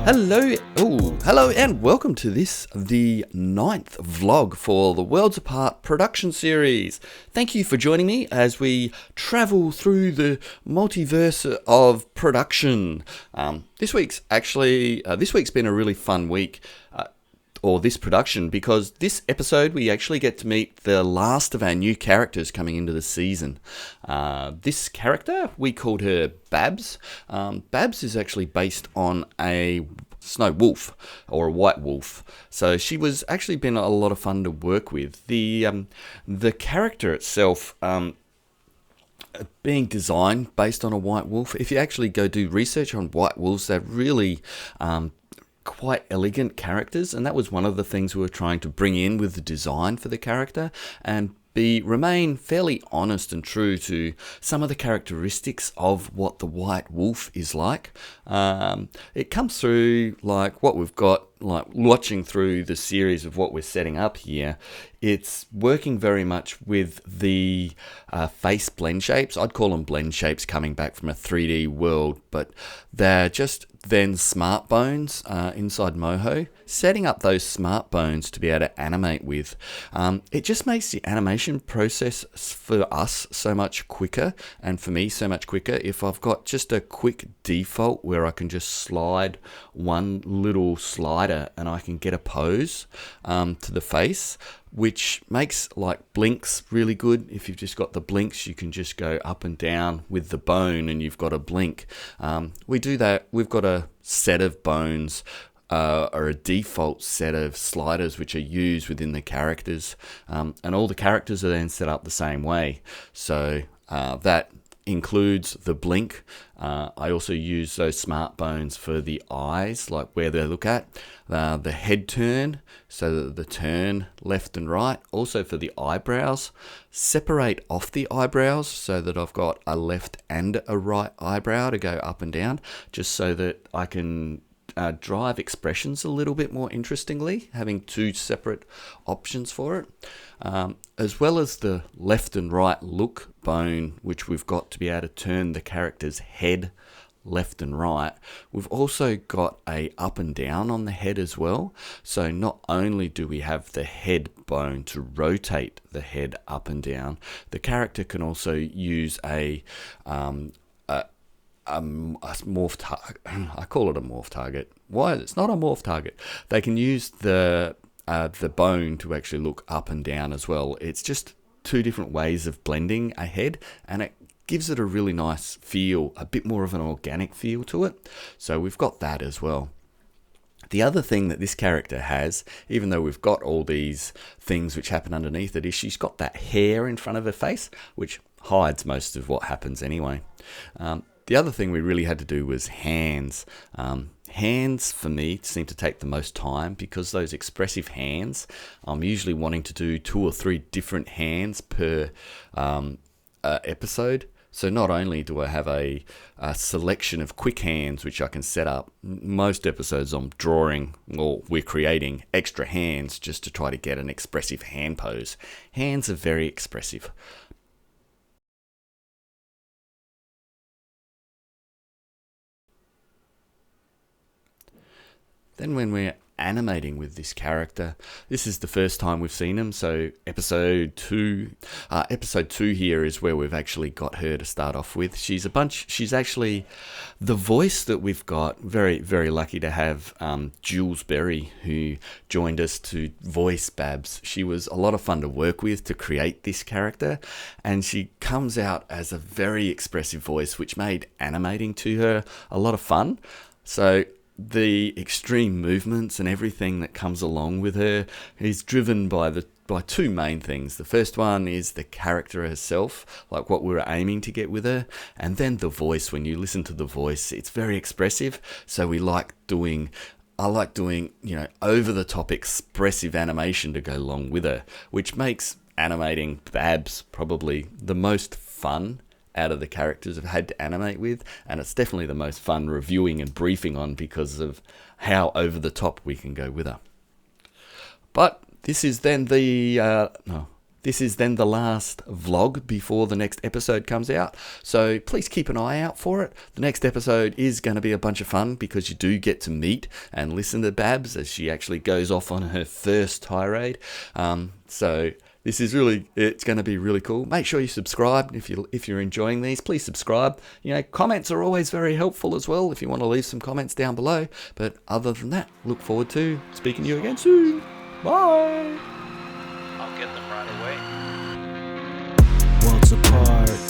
Hello and welcome to the 9th vlog for the Worlds Apart production series. Thank you for joining me as we travel through the multiverse of production. This week's been a really fun week, or this production, because this episode we actually get to meet the last of our new characters coming into the season. This character, we called her Babs. Babs is actually based on a snow wolf or a white wolf, so she was actually been a lot of fun to work with. The character itself, being designed based on a white wolf. If you actually go do research on white wolves, they're really quite elegant characters, and that was one of the things we were trying to bring in with the design for the character, and remain fairly honest and true to some of the characteristics of what the white wolf is like. It comes through like what we've got, like watching through the series of what we're setting up here. It's working very much with the face blend shapes. I'd call them blend shapes coming back from a 3D world, but they're just then smart bones inside Moho. Setting up those smart bones to be able to animate with, it just makes the animation process for us so much quicker, and for me so much quicker, if I've got just a quick default where I can just slide one little slider and I can get a pose to the face, which makes like blinks really good. If you've just got the blinks, you can just go up and down with the bone and you've got a blink. We do that. We've got a set of bones or a default set of sliders which are used within the characters, and all the characters are then set up the same way. So that includes the blink. I also use those smart bones for the eyes, like where they look at, the head turn, so that the turn left and right. Also for the eyebrows, separate off the eyebrows so that I've got a left and a right eyebrow to go up and down, just so that I can drive expressions a little bit more interestingly, having two separate options for it, as well as the left and right look bone, which we've got to be able to turn the character's head left and right. We've also got a up and down on the head as well, so not only do we have the head bone to rotate the head up and down, the character can also use a morph target. I call it a morph target. Why? It's not a morph target. They can use the bone to actually look up and down as well. It's just two different ways of blending a head, and it gives it a really nice feel, a bit more of an organic feel to it. So we've got that as well. The other thing that this character has, even though we've got all these things which happen underneath it, is she's got that hair in front of her face, which hides most of what happens anyway. The other thing we really had to do was hands. Hands, for me, seem to take the most time, because those expressive hands, I'm usually wanting to do 2 or 3 different hands per episode. So not only do I have a selection of quick hands which I can set up, most episodes I'm drawing, or we're creating extra hands just to try to get an expressive hand pose. Hands are very expressive. Then when we're animating with this character, this is the first time we've seen him, so episode 2 here is where we've actually got her to start off with. She's actually the voice that we've got. Very, very lucky to have Jules Berry, who joined us to voice Babs. She was a lot of fun to work with to create this character, and she comes out as a very expressive voice, which made animating to her a lot of fun. So the extreme movements and everything that comes along with her is driven by 2 main things. The first one is the character herself, like what we were aiming to get with her, and then the voice. When you listen to the voice, it's very expressive, so I like doing, over the top expressive animation to go along with her, which makes animating Babs probably the most fun out of the characters I've had to animate with, and it's definitely the most fun reviewing and briefing on because of how over the top we can go with her. But this is then the this is then the last vlog before the next episode comes out. So please keep an eye out for it. The next episode is going to be a bunch of fun because you do get to meet and listen to Babs as she actually goes off on her first tirade. So this is it's going to be really cool. Make sure you subscribe if you're enjoying these. Please subscribe. Comments are always very helpful as well if you want to leave some comments down below. But other than that, look forward to speaking to you again soon. Bye. I'll get them right away. Worlds apart.